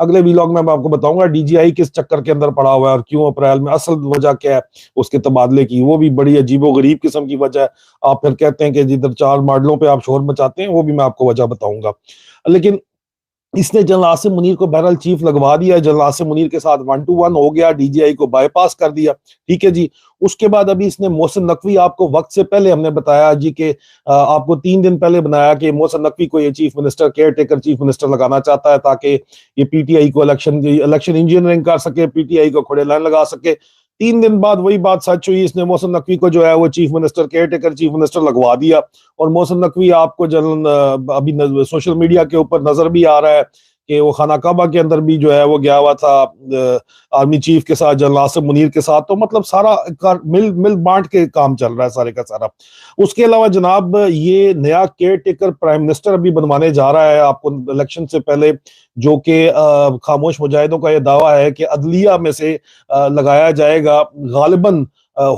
اگلے ویلاگ میں آپ کو بتاؤں گا ڈی جی آئی کس چکر کے اندر پڑا ہوا ہے اور کیوں اپریل میں، اصل وجہ کیا ہے اس کے تبادلے کی، وہ بھی بڑی عجیب و غریب قسم کی وجہ ہے. آپ پھر کہتے ہیں کہ جدھر 4 ماڈلوں پہ آپ شور مچاتے ہیں، وہ بھی میں آپ کو وجہ بتاؤں گا. لیکن اس نے جنرل عاصم منیر کو بہرحال چیف لگوا دیا، جنرل عاصم منیر کے ساتھ 1-to-1 ہو گیا، ڈی جی آئی کو بائی پاس کر دیا. ٹھیک ہے جی. اس کے بعد ابھی اس نے محسن نقوی، آپ کو وقت سے پہلے ہم نے بتایا جی کہ آپ کو 3 دن پہلے بنایا کہ محسن نقوی کو یہ chief minister, care taker chief minister لگانا چاہتا ہے تاکہ یہ پی ٹی آئی کو الیکشن انجینئرنگ کر سکے، پی ٹی آئی کو کھڑے لائن لگا سکے. 3 دن بعد وہی بات سچ ہوئی، اس نے محسن نقوی کو جو ہے وہ chief minister, care taker chief minister لگوا دیا. اور محسن نقوی آپ کو ابھی سوشل میڈیا کے اوپر نظر بھی آ رہا ہے کہ وہ خانہ کعبہ کے اندر بھی جو ہے وہ گیا ہوا تھا آرمی چیف کے ساتھ، جنرل عاصم منیر کے ساتھ. تو مطلب سارا مل بانٹ کے کام چل رہا ہے سارے کا سارا. اس کے علاوہ جناب یہ نیا کیئر ٹیکر پرائم منسٹر ابھی بنوانے جا رہا ہے آپ کو الیکشن سے پہلے، جو کہ خاموش مجاہدوں کا یہ دعویٰ ہے کہ عدلیہ میں سے لگایا جائے گا. غالباً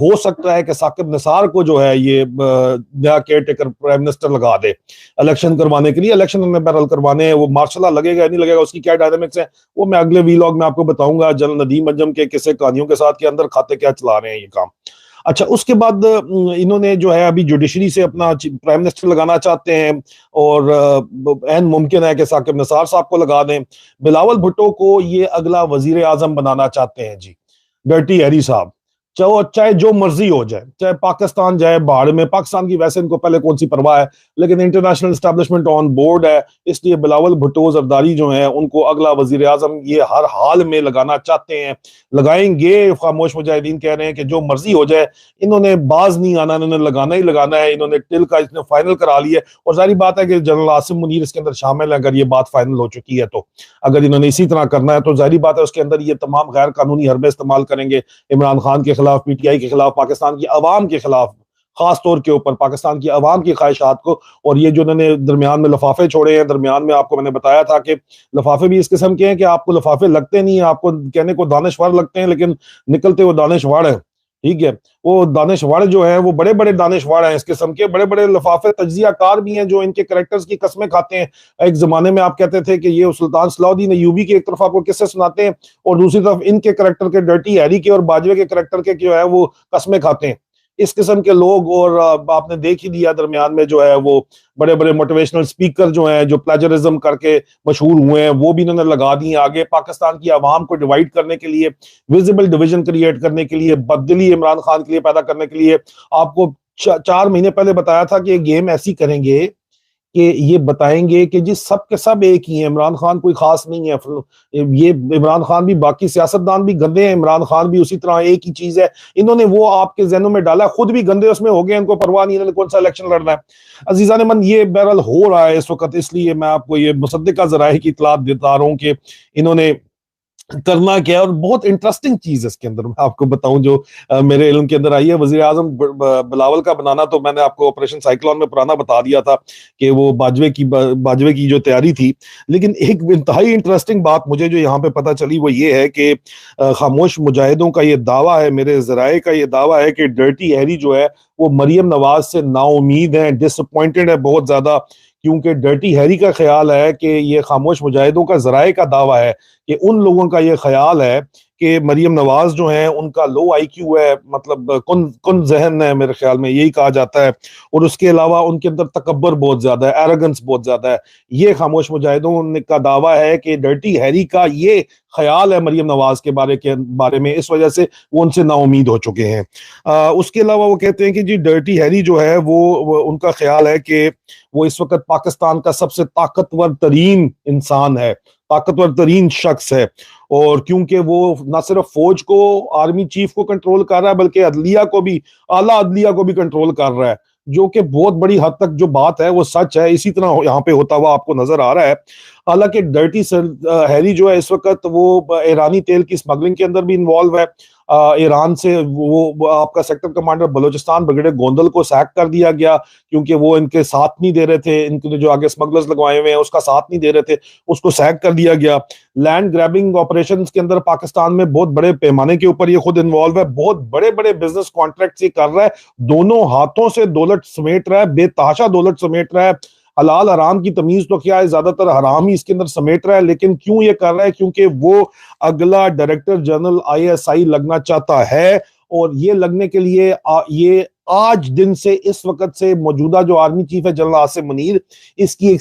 ہو سکتا ہے کہ ثاقب نثار کو جو ہے یہ نیا کیئر ٹیکر پرائم منسٹر لگا دے الیکشن کروانے کے لیے. الیکشن میں بہرحال کروانے ہیں، وہ مارشل لا لگے گا نہیں لگے گا، اس کی کیا ڈائنامکس ہے وہ میں اگلے ویلاگ میں آپ کو بتاؤں گا، جنرل ندیم انجم کے قصے کہانیوں کے ساتھ کے اندر کھاتے کیا چلا رہے ہیں یہ کام. اچھا، اس کے بعد انہوں نے جو ہے ابھی جوڈیشری سے اپنا پرائم منسٹر لگانا چاہتے ہیں اور عین ممکن ہے کہ ثاقب نثار صاحب کو لگا دیں. بلاول بھٹو کو یہ اگلا وزیر اعظم بنانا چاہتے ہیں جی، ڈرٹی ہیری صاحب. چاہے جو مرضی ہو جائے، چاہے پاکستان جائے باہر میں، پاکستان کی ویسے ان کو پہلے کون سی پرواہ ہے، لیکن انٹرنیشنل اسٹیبلشمنٹ آن بورڈ ہے، اس لیے بلاول بھٹو زرداری جو ہیں ان کو اگلا وزیر اعظم یہ ہر حال میں لگانا چاہتے ہیں، لگائیں گے. خاموش مجاہدین کہہ رہے ہیں کہ جو مرضی ہو جائے، انہوں نے باز نہیں آنا، انہوں نے لگانا ہی لگانا ہے. انہوں نے ٹل کا اس نے فائنل کرا لیا ہے اور ظاہری بات ہے کہ جنرل عاصم منیر اس کے اندر شامل ہے. اگر یہ بات فائنل ہو چکی ہے تو اگر انہوں نے اسی طرح کرنا ہے تو ظاہری بات ہے اس کے اندر یہ تمام غیر قانونی حربے استعمال کریں گے عمران خان کے خلاف، پی ٹی آئی کے خلاف، پاکستان کی عوام کے خلاف، خاص طور کے اوپر پاکستان کی عوام کی خواہشات کو. اور یہ جو انہوں نے درمیان میں لفافے چھوڑے ہیں، درمیان میں آپ کو میں نے بتایا تھا کہ لفافے بھی اس قسم کے ہیں کہ آپ کو لفافے لگتے نہیں ہیں، آپ کو کہنے کو دانشور لگتے ہیں لیکن نکلتے وہ دانشور ہیں. ٹھیک ہے، وہ دانشور جو ہیں وہ بڑے بڑے دانشور ہیں اس قسم کے، بڑے بڑے لفافے تجزیہ کار بھی ہیں جو ان کے کریکٹرز کی قسمیں کھاتے ہیں. ایک زمانے میں آپ کہتے تھے کہ یہ سلطان صلاح الدین ایوبی کے ایک طرف آپ کو قصے سناتے ہیں اور دوسری طرف ان کے کریکٹر کے، ڈرٹی ہیری کے اور باجوے کے کریکٹر کے جو ہے وہ قسمیں کھاتے ہیں. اس قسم کے لوگ، اور آپ نے دیکھ ہی لیا درمیان میں جو ہے وہ بڑے بڑے موٹیویشنل سپیکر جو ہیں جو پلیجرزم کر کے مشہور ہوئے ہیں، وہ بھی انہوں نے لگا دی آگے پاکستان کی عوام کو ڈیوائیڈ کرنے کے لیے، ویزیبل ڈویژن کریٹ کرنے کے لیے، بددلی عمران خان کے لیے پیدا کرنے کے لیے. آپ کو 4 مہینے پہلے بتایا تھا کہ یہ گیم ایسی کریں گے کہ یہ بتائیں گے کہ جی سب کے سب ایک ہی ہیں، عمران خان کوئی خاص نہیں ہے، یہ عمران خان بھی، باقی سیاستدان بھی گندے ہیں، عمران خان بھی اسی طرح ایک ہی چیز ہے. انہوں نے وہ آپ کے ذہنوں میں ڈالا، خود بھی گندے اس میں ہو گئے، ان کو پرواہ نہیں، انہوں نے کون سا الیکشن لڑنا ہے. عزیزان من، یہ بہرحال ہو رہا ہے اس وقت، اس لیے میں آپ کو یہ مصدقہ ذرائع کی اطلاعات دیتا رہا ہوں کہ انہوں نے کرنا کیا ہے. اور بہت انٹرسٹنگ چیز ہے اس کے اندر میں آپ کو بتاؤں جو میرے علم کے اندر آئی ہے. وزیر اعظم بلاول کا بنانا تو میں نے آپ کو آپریشن سائیکلون میں پرانا بتا دیا تھا کہ وہ باجوے کی جو تیاری تھی، لیکن ایک انتہائی انٹرسٹنگ بات مجھے جو یہاں پہ پتہ چلی وہ یہ ہے کہ خاموش مجاہدوں کا یہ دعویٰ ہے، میرے ذرائع کا یہ دعویٰ ہے کہ ڈرٹی ہیری جو ہے وہ مریم نواز سے نا امید ہیں، ڈس اپوائنٹڈ ہے بہت زیادہ، کیونکہ ڈرٹی ہیری کا خیال ہے کہ یہ خاموش مجاہدوں کا ذرائع کا دعویٰ ہے کہ ان لوگوں کا یہ خیال ہے کہ مریم نواز جو ہیں ان کا لو آئی کیو ہے، مطلب کن ذہن ہے، میرے خیال میں یہی کہا جاتا ہے، اور اس کے علاوہ ان کے اندر تکبر بہت زیادہ ہے، ایروگنس بہت زیادہ ہے. یہ خاموش مجاہدوں کا دعویٰ ہے کہ ڈرٹی ہیری کا یہ خیال ہے مریم نواز کے بارے میں، اس وجہ سے وہ ان سے نا امید ہو چکے ہیں. اس کے علاوہ وہ کہتے ہیں کہ جی ڈرٹی ہیری جو ہے وہ ان کا خیال ہے کہ وہ اس وقت پاکستان کا سب سے طاقتور ترین انسان ہے، طاقتور ترین شخص ہے، اور کیونکہ وہ نہ صرف فوج کو، آرمی چیف کو کنٹرول کر رہا ہے بلکہ عدلیہ کو بھی، اعلیٰ عدلیہ کو بھی کنٹرول کر رہا ہے، جو کہ بہت بڑی حد تک جو بات ہے وہ سچ ہے. اسی طرح یہاں پہ ہوتا ہوا آپ کو نظر آ رہا ہے. حالانکہ ڈرٹی ہیری جو ہے اس وقت وہ ایرانی تیل کی سمگلنگ کے اندر بھی انوالو ہے. ایران سے وہ آپ کا sector commander Balochistan brigadier Gondal کو سیک کر دیا گیا کیونکہ وہ ان کے ساتھ نہیں دے رہے تھے، ان کے جو آگے سمگلرز لگوائے ہوئے ہیں اس کا ساتھ نہیں دے رہے تھے، اس کو سیک کر دیا گیا. لینڈ گریبنگ آپریشنز کے اندر پاکستان میں بہت بڑے پیمانے کے اوپر یہ خود انوالو ہے، بہت بڑے بڑے بزنس کانٹریکٹس یہ کر رہا ہے، دونوں ہاتھوں سے دولت سمیٹ رہا ہے، بے تحاشا دولت سمیٹ رہا ہے. حلال حرام کی تمیز تو کیا ہے، زیادہ تر حرام ہی اس کے اندر سمیٹ رہا ہے، لیکن کیوں یہ کر رہا ہے؟ کیونکہ وہ اگلا ڈائریکٹر جنرل ISI لگنا چاہتا ہے، اور یہ لگنے کے لیے یہ آج دن سے، اس وقت سے موجودہ جو آرمی چیف ہے جنرل عاصم منیر، اس کی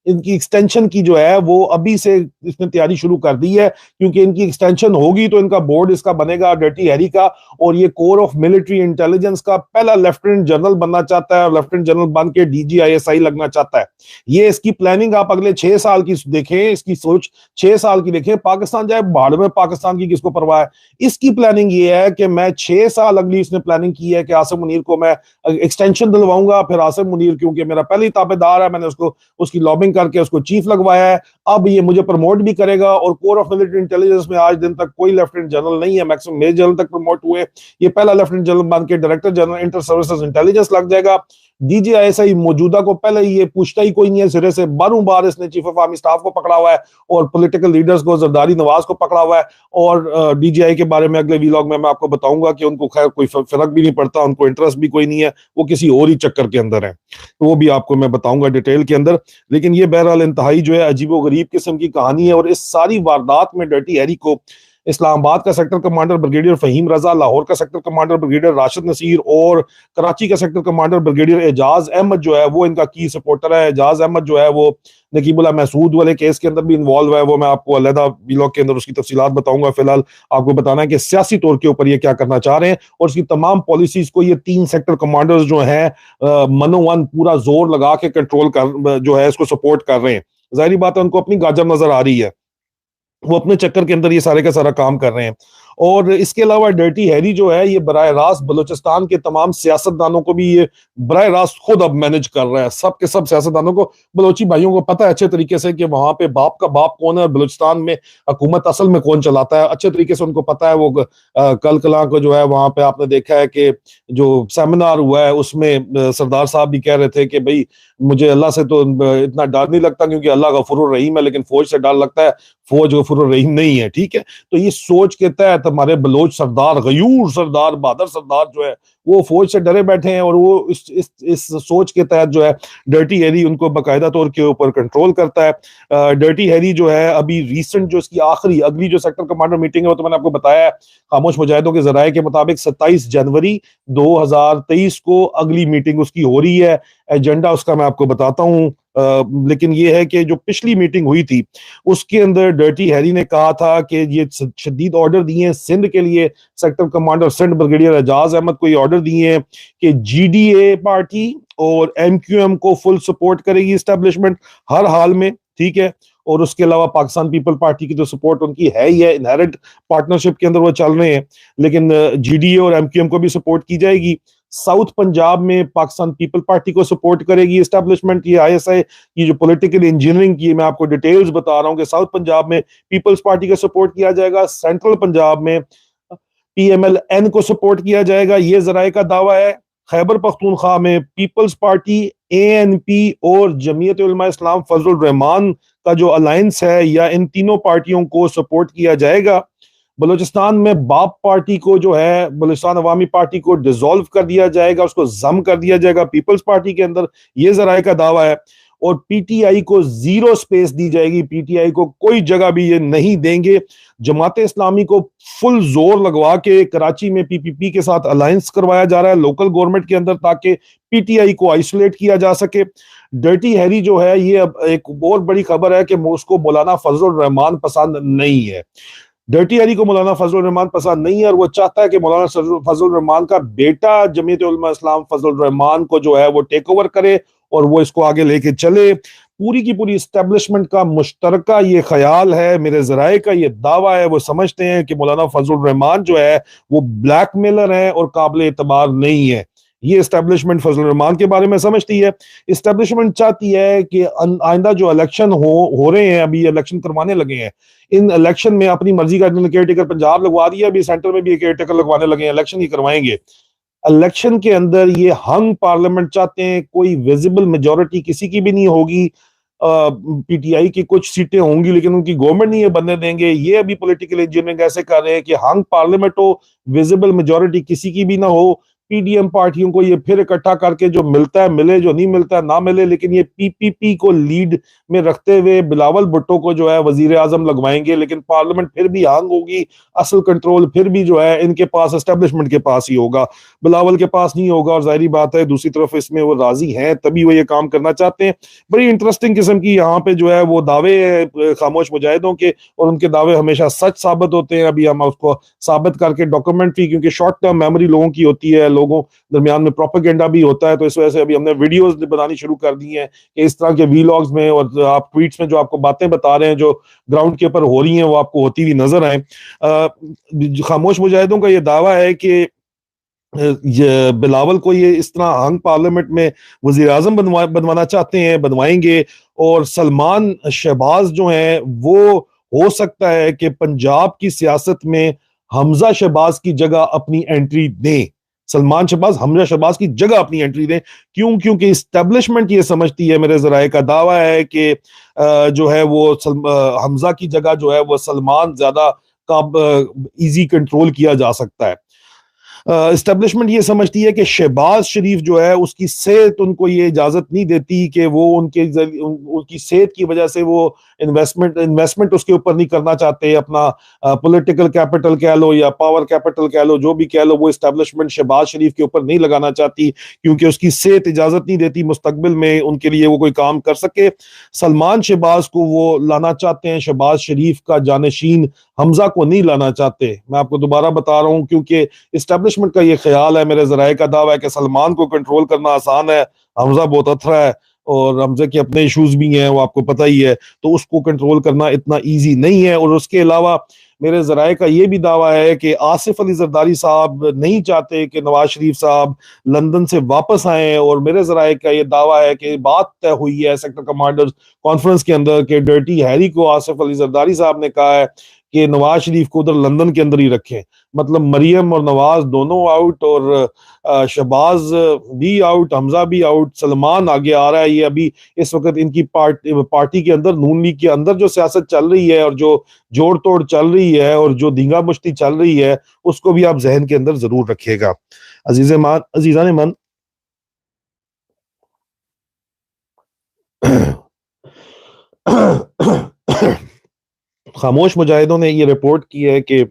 ان کی ایکسٹینشن کی جو ہے وہ ابھی سے اس نے تیاری شروع کر دی ہے، کیونکہ ان کی ایکسٹینشن ہوگی تو ان کا بورڈ اس کا بنے گا ڈرٹی ہیری کا، اور یہ کور آف ملٹری انٹیلیجنس کا پہلا لیفٹیننٹ جنرل بننا چاہتا ہے، اور لیفٹیننٹ جنرل بن کے DG ISI لگنا چاہتا ہے۔ یہ اس کی پلاننگ آپ اگلے 6 سال کی دیکھیں، اس کی سوچ 6 سال کی دیکھیں، پاکستان جائے بھاڑ میں، پاکستان کی کس کو پرواہ ہے؟ اس کی پلاننگ یہ ہے کہ میں 6 سال اگلی اس نے پلاننگ کی ہے کہ عاصم منیر کو میں ایکسٹینشن دلواؤں گا، پھر عاصم منیر کیونکہ میرا پہلی تابع دار ہے، میں نے اس کی لابنگ کر کے اس کو چیف لگوایا ہے، اب یہ مجھے پروموٹ بھی کرے گا، اور کور آف ملٹری انٹیلیجنس میں آج دن تک کوئی لیفٹیننٹ جنرل نہیں ہے، میکسیمم میجر جنرل تک پروموٹ ہوئے، یہ پہلا لیفٹیننٹ جنرل بن کے director general inter services intelligence لگ جائے گا۔ DG ISI موجودہ کو پہلے یہ پوچھتا ہی کوئی نہیں ہے سرے سے، باروں بار اس نے چیف آف آرمی سٹاف کو پکڑا ہوا ہے، اور پولیٹیکل لیڈرز کو، زرداری نواز کو پکڑا ہوا ہے، اور DGI کے بارے میں اگلے ویلاگ میں آپ کو بتاؤں گا کہ ان کو خیر کوئی فرق بھی نہیں پڑتا، ان کو انٹرسٹ بھی کوئی نہیں ہے، وہ کسی اور ہی چکر کے اندر ہیں، تو وہ بھی آپ کو میں بتاؤں گا ڈیٹیل کے اندر۔ لیکن یہ بہرحال انتہائی جو ہے عجیب و غریب قسم کی کہانی ہے، اور اس ساری واردات میں ڈرٹی ہیری کو اسلام آباد کا sector commander brigadier Faheem Raza, Lahore کا sector commander brigadier Rashid Naseer, اور کراچی کا sector commander brigadier Ejaz Ahmed جو ہے وہ ان کا کی سپورٹر ہے۔ اعجاز احمد جو ہے وہ نقیب اللہ محسود والے کیس کے اندر بھی انوالو ہے، وہ میں آپ کو علیحدہ ویلاگ کے اندر اس کی تفصیلات بتاؤں گا۔ فی الحال آپ کو بتانا ہے کہ سیاسی طور کے اوپر یہ کیا کرنا چاہ رہے ہیں، اور اس کی تمام پالیسیز کو یہ 3 سیکٹر کمانڈرز جو ہیں منوان پورا زور لگا کے کنٹرول کر جو ہے اس کو سپورٹ کر رہے ہیں۔ ظاہری بات ہے ان کو اپنی گاجر نظر آ رہی ہے، وہ اپنے چکر کے اندر یہ سارے کا سارا کام کر رہے ہیں۔ اور اس کے علاوہ ڈرٹی ہیری جو ہے یہ براہ راست بلوچستان کے تمام سیاستدانوں کو بھی یہ براہ راست خود اب مینج کر رہا ہے، سب کے سب سیاستدانوں کو، بلوچی بھائیوں کو پتہ ہے اچھے طریقے سے کہ وہاں پہ باپ کا باپ کون ہے، اور بلوچستان میں حکومت اصل میں کون چلاتا ہے، اچھے طریقے سے ان کو پتہ ہے۔ وہ کل کلاں کو جو ہے وہاں پہ آپ نے دیکھا ہے کہ جو سیمینار ہوا ہے اس میں سردار صاحب بھی کہہ رہے تھے کہ بھئی مجھے اللہ سے تو اتنا ڈر نہیں لگتا کیونکہ اللہ غفور الرحیم ہے، لیکن فوج سے ڈر لگتا ہے، فوج غفور الرحیم نہیں ہے، ٹھیک ہے؟ تو یہ سوچ کے تحت ہمارے بلوچ سردار، غیور سردار، بہادر سردار جو ہے وہ فوج سے ڈرے بیٹھے ہیں، اور وہ اس سوچ کے تحت جو ہے ڈرٹی ہیری ان کو باقاعدہ طور کے اوپر کنٹرول کرتا ہے۔ ڈرٹی ہیری جو ہے ابھی ریسنٹ جو اس کی اگلی جو سیکٹر کمانڈر میٹنگ ہے وہ تو میں نے آپ کو بتایا ہے، خاموش مجاہدوں کے ذرائع کے مطابق 27 جنوری 2023 کو اگلی میٹنگ اس کی ہو رہی ہے۔ ایجنڈا اس کا میں آپ کو بتاتا ہوں، لیکن یہ ہے کہ جو پچھلی میٹنگ ہوئی تھی اس کے اندر ڈرٹی ہیری نے کہا تھا کہ یہ شدید آرڈر دیے ہیں سندھ کے لیے، sector commander Sindh brigadier Ejaz Ahmad کو یہ آرڈر دیے ہیں کہ GDA پارٹی اور MQM کو فل سپورٹ کرے گی اسٹیبلشمنٹ ہر حال میں، ٹھیک ہے؟ اور اس کے علاوہ پاکستان پیپل پارٹی کی جو سپورٹ ان کی ہے ہی ہے، انہیرنٹ پارٹنرشپ کے اندر وہ چل رہے ہیں، لیکن GDA اور MQM کو بھی سپورٹ کی جائے گی۔ ساؤتھ پنجاب میں پاکستان پیپل پارٹی کو سپورٹ کرے گی اسٹیبلشمنٹ، یہ ISI یہ جو پولیٹیکل انجینئرنگ کی میں آپ کو ڈیٹیلز بتا رہا ہوں کہ ساؤتھ پنجاب میں پیپلز پارٹی کا سپورٹ کیا جائے گا، سینٹرل پنجاب میں PMLN کو سپورٹ کیا جائے گا، یہ ذرائع کا دعویٰ ہے۔ خیبر پختونخوا میں پیپلز پارٹی، ANP اور جمعیت علماء اسلام فضل الرحمان کا جو الائنس ہے یا ان تینوں پارٹیوں کو سپورٹ کیا جائے گا۔ بلوچستان میں باپ پارٹی کو جو ہے بلوچستان عوامی پارٹی کو ڈیزولو کر دیا جائے گا، اس کو ضم کر دیا جائے گا پیپلز پارٹی کے اندر، یہ ذرائع کا دعویٰ ہے۔ اور PTI کو 0 سپیس دی جائے گی، PTI کو کوئی جگہ بھی یہ نہیں دیں گے۔ جماعت اسلامی کو فل زور لگوا کے کراچی میں PPP کے ساتھ الائنس کروایا جا رہا ہے لوکل گورنمنٹ کے اندر تاکہ PTI کو آئسولیٹ کیا جا سکے۔ ڈرٹی ہیری جو ہے یہ اب ایک بہت بڑی خبر ہے کہ اس کو مولانا فضل الرحمان پسند نہیں ہے۔ ڈرٹی ہیری کو مولانا فضل الرحمان پسند نہیں ہے، اور وہ چاہتا ہے کہ مولانا فضل الرحمان کا بیٹا جمعیت علماء اسلام فضل الرحمان کو جو ہے وہ ٹیک اوور کرے اور وہ اس کو آگے لے کے چلے۔ پوری کی پوری اسٹیبلشمنٹ کا مشترکہ یہ خیال ہے، میرے ذرائع کا یہ دعویٰ ہے، وہ سمجھتے ہیں کہ مولانا فضل الرحمان جو ہے وہ بلیک میلر ہیں اور قابل اعتبار نہیں ہے۔ یہ اسٹیبلشمنٹ فضل الرحمان کے بارے میں سمجھتی ہے۔ اسٹیبلشمنٹ چاہتی ہے کہ آئندہ جو الیکشن ہو رہے ہیں، ابھی الیکشن کروانے لگے ہیں، ان الیکشن میں اپنی مرضی کا کیئر ٹیکر پنجاب لگوا دیا، ابھی سینٹر میں بھی کیئر ٹیکر لگوانے لگے ہیں، الیکشن ہی کروائیں گے۔ الیکشن کے اندر یہ ہنگ پارلیمنٹ چاہتے ہیں، کوئی ویزیبل میجورٹی کسی کی بھی نہیں ہوگی، PTI کی کچھ سیٹیں ہوں گی لیکن ان کی گورنمنٹ نہیں یہ بننے دیں گے۔ یہ ابھی پولیٹیکل انجینئرنگ ایسے کر رہے ہیں کہ ہنگ پارلیمنٹ ہو، ویزیبل میجورٹی کسی کی بھی نہ ہو، پی ڈی ایم پارٹیوں کو یہ پھر اکٹھا کر کے جو ملتا ہے ملے، جو نہیں ملتا ہے نہ ملے، لیکن یہ پی پی پی کو لیڈ میں رکھتے ہوئے بلاول بھٹو کو جو ہے وزیر اعظم لگوائیں گے، لیکن پارلیمنٹ پھر بھی ہانگ ہوگی، اصل کنٹرول پھر بھی جو ہے ان کے پاس، اسٹیبلشمنٹ کے پاس ہی ہوگا، بلاول کے پاس نہیں ہوگا۔ اور ظاہری بات ہے دوسری طرف اس میں وہ راضی ہیں تبھی وہ یہ کام کرنا چاہتے ہیں۔ بڑی انٹرسٹنگ قسم کی یہاں پہ جو ہے وہ دعوے ہیں خاموش مجاہدوں کے، اور ان کے دعوے ہمیشہ سچ ثابت ہوتے ہیں۔ ابھی ہم اس کو ثابت کر کے ڈاکومنٹری، کیونکہ شارٹ ٹرم میموری لوگوں کی ہوتی ہے، لوگوں درمیان میں پروپیگنڈا بھی ہوتا ہے، تو اس وجہ سے ابھی ہم نے ویڈیوز بنانی شروع کر دی ہیں کہ اس طرح کے وی لاگز میں اور آپ ٹویٹس میں جو آپ کو باتیں بتا رہے ہیں جو گراؤنڈ کے اوپر ہو رہی ہیں وہ آپ کو ہوتی ہوئی نظر آئیں۔ خاموش مجاہدوں کا یہ دعویٰ ہے کہ بلاول کو یہ اس طرح ہنگ پارلیمنٹ میں وزیر اعظم بنوانا چاہتے ہیں، بنوائیں گے، اور سلمان شہباز جو ہیں وہ ہو سکتا ہے کہ پنجاب کی سیاست میں حمزہ شہباز کی جگہ اپنی انٹری دیں، سلمان شہباز حمزہ شہباز کی جگہ اپنی انٹری دیں۔ کیوں؟ کیونکہ اسٹیبلشمنٹ یہ سمجھتی ہے، میرے ذرائع کا دعویٰ ہے کہ جو ہے وہ حمزہ کی جگہ جو ہے وہ سلمان زیادہ ایزی کنٹرول کیا جا سکتا ہے۔ اسٹیبلشمنٹ یہ سمجھتی ہے کہ شہباز شریف جو ہے اس کی صحت ان کو یہ اجازت نہیں دیتی کہ وہ ان کی صحت کی وجہ سے وہ انویسٹمنٹ اس کے اوپر نہیں کرنا چاہتے، اپنا پولیٹیکل کیپٹل کہہ لو یا پاور کیپٹل کہہ لو، جو بھی کہہ لو، وہ اسٹیبلشمنٹ شہباز شریف کے اوپر نہیں لگانا چاہتی، کیونکہ اس کی صحت اجازت نہیں دیتی مستقبل میں ان کے لیے وہ کوئی کام کر سکے۔ سلمان شہباز کو وہ لانا چاہتے ہیں، شہباز شریف کا جانشین حمزہ کو نہیں لانا چاہتے۔ میں آپ کو دوبارہ بتا رہا ہوں، کیونکہ اسٹیبلشمنٹ کا یہ خیال ہے، میرے ذرائع کا دعویٰ ہے کہ سلمان کو کنٹرول کرنا آسان ہے، حمزہ بہت اتھرا ہے اور حمزہ کے اپنے ایشوز بھی ہیں، وہ آپ کو پتہ ہی ہے، تو اس کو کنٹرول کرنا اتنا ایزی نہیں ہے۔ اور اس کے علاوہ میرے ذرائع کا یہ بھی دعویٰ ہے کہ آصف علی زرداری صاحب نہیں چاہتے کہ نواز شریف صاحب لندن سے واپس آئیں، اور میرے ذرائع کا یہ دعویٰ ہے کہ بات طے ہوئی ہے سیکٹر کمانڈرز کانفرنس کے اندر کہ ڈرٹی ہیری کو آصف علی زرداری صاحب نے کہا ہے کہ نواز شریف کو ادھر لندن کے اندر ہی رکھیں، مطلب مریم اور نواز دونوں آؤٹ، اور شہباز بھی آؤٹ، حمزہ بھی آؤٹ، سلمان آگے آ رہا ہے۔ یہ ابھی اس وقت ان کی پارٹی کے اندر، نون لیگ کے اندر جو سیاست چل رہی ہے اور جو جوڑ توڑ چل رہی ہے اور جو دھینگا مشتی چل رہی ہے، اس کو بھی آپ ذہن کے اندر ضرور رکھیے گا۔ عزیزان من، خاموش مجاہدوں نے یہ رپورٹ کی ہے کہ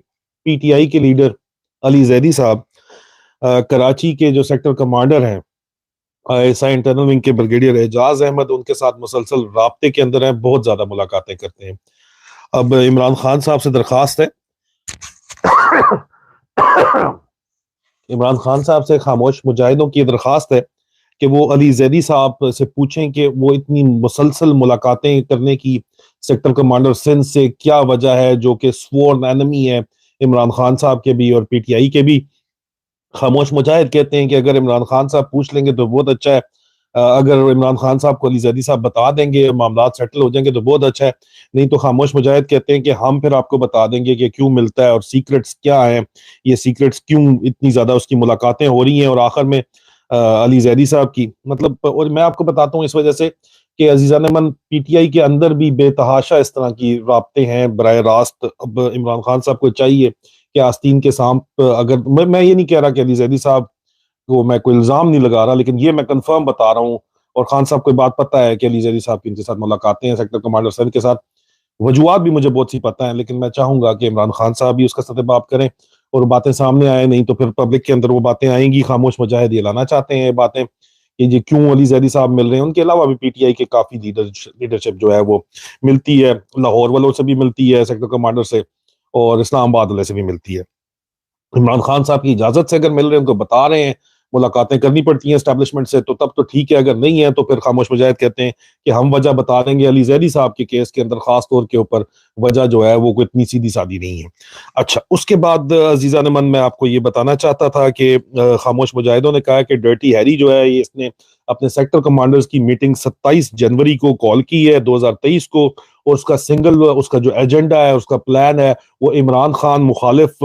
پی ٹی آئی کے لیڈر علی زیدی صاحب کراچی کے جو سیکٹر کمانڈر ہیں، ایس آئی انٹرنل ونگ کے بریگیڈیئر اعجاز احمد، ان کے ساتھ مسلسل رابطے کے اندر ہیں، بہت زیادہ ملاقاتیں کرتے ہیں۔ اب عمران خان صاحب سے درخواست ہے، عمران خان صاحب سے خاموش مجاہدوں کی درخواست ہے کہ وہ علی زیدی صاحب سے پوچھیں کہ وہ اتنی مسلسل ملاقاتیں کرنے کی سیکٹر کمانڈر سندھ سے کیا وجہ ہے، جو کہ سوورن اینمی ہے عمران خان صاحب کے بھی اور پی ٹی آئی کے بھی۔ خاموش مجاہد کہتے ہیں کہ اگر عمران خان صاحب پوچھ لیں گے تو بہت اچھا ہے، اگر عمران خان صاحب کو علی زیدی صاحب بتا دیں گے، معاملات سیٹل ہو جائیں گے تو بہت اچھا ہے، نہیں تو خاموش مجاہد کہتے ہیں کہ ہم پھر آپ کو بتا دیں گے کہ کیوں ملتا ہے اور سیکرٹس کیا ہیں، یہ سیکرٹس کیوں اتنی زیادہ اس کی ملاقاتیں ہو رہی ہیں۔ اور آخر میں علی زیدی صاحب کی مطلب، اور میں آپ کو بتاتا ہوں اس وجہ سے کہ عزیزان من، پی ٹی آئی کے اندر بھی بے تحاشا اس طرح کی رابطے ہیں براہ راست۔ اب عمران خان صاحب کو چاہیے کہ آستین کے سانپ، اگر میں یہ نہیں کہہ رہا کہ علی زیدی صاحب کو میں کوئی الزام نہیں لگا رہا، لیکن یہ میں کنفرم بتا رہا ہوں، اور خان صاحب کو بات پتہ ہے کہ علی زیدی صاحب کی ان کے ساتھ ملاقاتیں ہیں سیکٹر کمانڈر سندھ کے ساتھ، وجوہات بھی مجھے بہت سی پتہ ہیں، لیکن میں چاہوں گا کہ عمران خان صاحب بھی اس کا استحباب کریں اور باتیں سامنے آئیں، نہیں تو پھر پبلک کے اندر وہ باتیں آئیں گی۔ خاموش مجاہد یہ لانا چاہتے ہیں باتیں کہ یہ کیوں علی زیدی صاحب مل رہے ہیں۔ ان کے علاوہ بھی پی ٹی آئی کے کافی لیڈرشپ جو ہے وہ ملتی ہے، لاہور والوں سے بھی ملتی ہے سیکٹر کمانڈر سے، اور اسلام آباد والے سے بھی ملتی ہے۔ عمران خان صاحب کی اجازت سے اگر مل رہے ہیں، ان کو بتا رہے ہیں، ملاقاتیں کرنی پڑتی ہیں اسٹیبلشمنٹ سے، تو تب تو ٹھیک ہے، اگر نہیں ہے تو پھر خاموش مجاہد کہتے ہیں کہ ہم وجہ بتا دیں گے۔ علی زیدی صاحب کے کیس کے اندر خاص طور کے اوپر وجہ جو ہے وہ کوئی اتنی سیدھی سادی نہیں ہے۔ اچھا، اس کے بعد عزیزان من، میں آپ کو یہ بتانا چاہتا تھا کہ خاموش مجاہدوں نے کہا کہ ڈرٹی ہیری جو ہے، یہ اس نے اپنے سیکٹر کمانڈرز کی میٹنگ 27 جنوری کو کال کی ہے 2023 کو، اور اس کا اس کا جو ایجنڈا ہے، اس کا پلان ہے، وہ عمران خان مخالف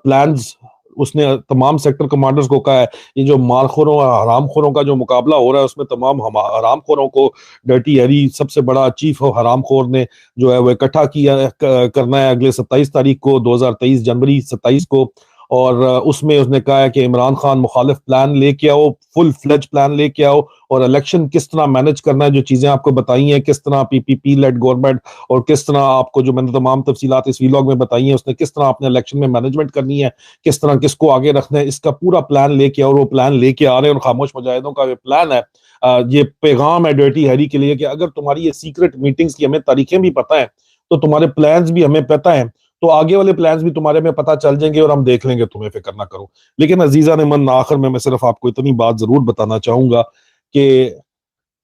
پلانز اس نے تمام سیکٹر کمانڈرز کو کہا ہے۔ یہ جو مال خوروں اور حرام خوروں کا جو مقابلہ ہو رہا ہے، اس میں تمام حرام خوروں کو ڈرٹی ہیری، سب سے بڑا چیف حرام خور نے جو ہے وہ اکٹھا کیا کرنا ہے اگلے 27 تاریخ کو، 2023 جنوری 27 کو، اور اس میں اس نے کہا ہے کہ عمران خان مخالف پلان لے کے آؤ، فل فلیج پلان لے کے آؤ، اور الیکشن کس طرح مینج کرنا ہے، جو چیزیں آپ کو بتائی ہیں، کس طرح پی پی پی لیڈ گورنمنٹ، اور کس طرح آپ کو جو میں نے تمام تفصیلات اس ویلاگ میں بتائی ہیں، اس نے کس طرح اپنے الیکشن میں مینجمنٹ کرنی ہے، کس طرح کس کو آگے رکھنا ہے، اس کا پورا پلان لے کے آؤ، اور وہ پلان لے کے آ رہے ہیں، اور خاموش مجاہدوں کا یہ پلان ہے، یہ پیغام ہے ڈرٹی ہیری کے لیے کہ اگر تمہاری یہ سیکرٹ میٹنگز کی ہمیں تاریخیں بھی پتہ ہیں تو تمہارے پلانز بھی ہمیں پتہ ہیں، تو آگے والے پلانز بھی تمہارے میں پتہ چل جائیں گے اور ہم دیکھ لیں گے، تمہیں فکر نہ کرو۔ لیکن عزیزان من، آخر میں صرف آپ کو اتنی بات ضرور بتانا چاہوں گا کہ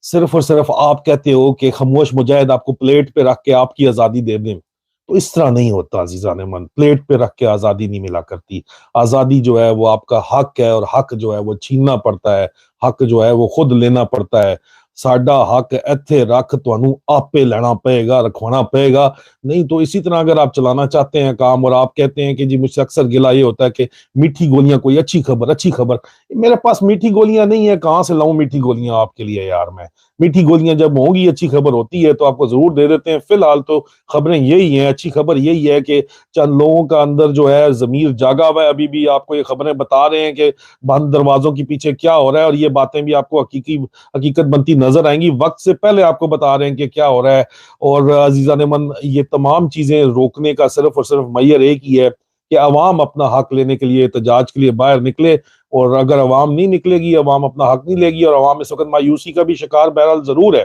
صرف اور صرف آپ کہتے ہو کہ خاموش مجاہد آپ کو پلیٹ پہ رکھ کے آپ کی آزادی دے دیں، تو اس طرح نہیں ہوتا عزیزان من، پلیٹ پہ رکھ کے آزادی نہیں ملا کرتی۔ آزادی جو ہے وہ آپ کا حق ہے، اور حق جو ہے وہ چھیننا پڑتا ہے، حق جو ہے وہ خود لینا پڑتا ہے۔ ساڈا حق ایتھے رکھ تانوں آپے لینا پئے گا، رکھوانا پئے گا، نہیں تو اسی طرح اگر آپ چلانا چاہتے ہیں کام، اور آپ کہتے ہیں کہ جی مجھ سے اکثر گلہ یہ ہوتا ہے کہ میٹھی گولیاں، کوئی اچھی خبر، اچھی خبر، میرے پاس میٹھی گولیاں نہیں ہے، کہاں سے لاؤں میٹھی گولیاں آپ کے لیے یار میں؟ میٹھی گولیاں جب ہوں گی، اچھی خبر ہوتی ہے تو آپ کو ضرور دے دیتے ہیں۔ فی الحال تو خبریں یہی ہیں، اچھی خبر یہی ہے کہ چند لوگوں کا اندر جو ہے ضمیر جاگا ہوا ہے، ابھی بھی آپ کو یہ خبریں بتا رہے ہیں کہ بند دروازوں کے پیچھے کیا ہو رہا ہے، اور یہ باتیں بھی آپ کو حقیقت بنتی نظر آئیں گی، وقت سے پہلے آپ کو بتا رہے ہیں کہ کیا ہو رہا ہے۔ اور عزیزان من، یہ تمام چیزیں روکنے کا صرف اور صرف معیار ایک ہی ہے کہ عوام اپنا حق لینے کے لیے احتجاج کے لیے باہر نکلے، اور اگر عوام نہیں نکلے گی، عوام اپنا حق نہیں لے گی، اور عوام اس وقت مایوسی کا بھی شکار بہرحال ضرور ہے،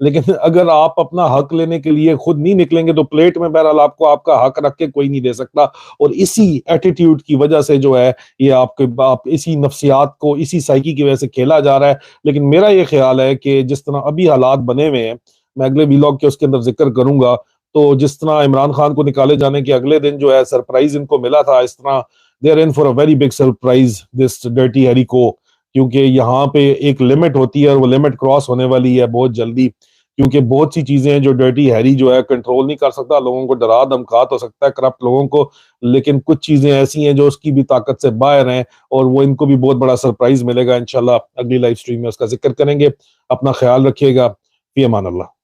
لیکن اگر آپ اپنا حق لینے کے لیے خود نہیں نکلیں گے تو پلیٹ میں بہرحال آپ کو آپ کا حق رکھ کے کوئی نہیں دے سکتا۔ اور اسی ایٹیٹیوڈ کی وجہ سے جو ہے یہ آپ اسی نفسیات کو، اسی سائیکی کی وجہ سے کھیلا جا رہا ہے۔ لیکن میرا یہ خیال ہے کہ جس طرح ابھی حالات بنے ہوئے ہیں، میں اگلے ویلاگ کے اس کے اندر ذکر کروں گا، تو جس طرح عمران خان کو نکالے جانے کے اگلے دن جو ہے سرپرائز ان کو ملا تھا، اس طرح they are in for a very big surprise this Dirty Harry کو، کیونکہ یہاں پہ ایک لمٹ ہوتی ہے اور وہ لمٹ کراس ہونے والی ہے بہت جلدی، کیونکہ بہت سی چیزیں ہیں جو ڈرٹی ہیری جو ہے کنٹرول نہیں کر سکتا، لوگوں کو ڈرا دھمکا تو سکتا ہے، کرپٹ لوگوں کو، لیکن کچھ چیزیں ایسی ہیں جو اس کی بھی طاقت سے باہر ہیں، اور وہ ان کو بھی بہت بڑا سرپرائز ملے گا۔ انشاءاللہ اگلی لائیو سٹریم میں اس کا ذکر کریں گے۔ اپنا خیال رکھیے گا، فی امان اللہ۔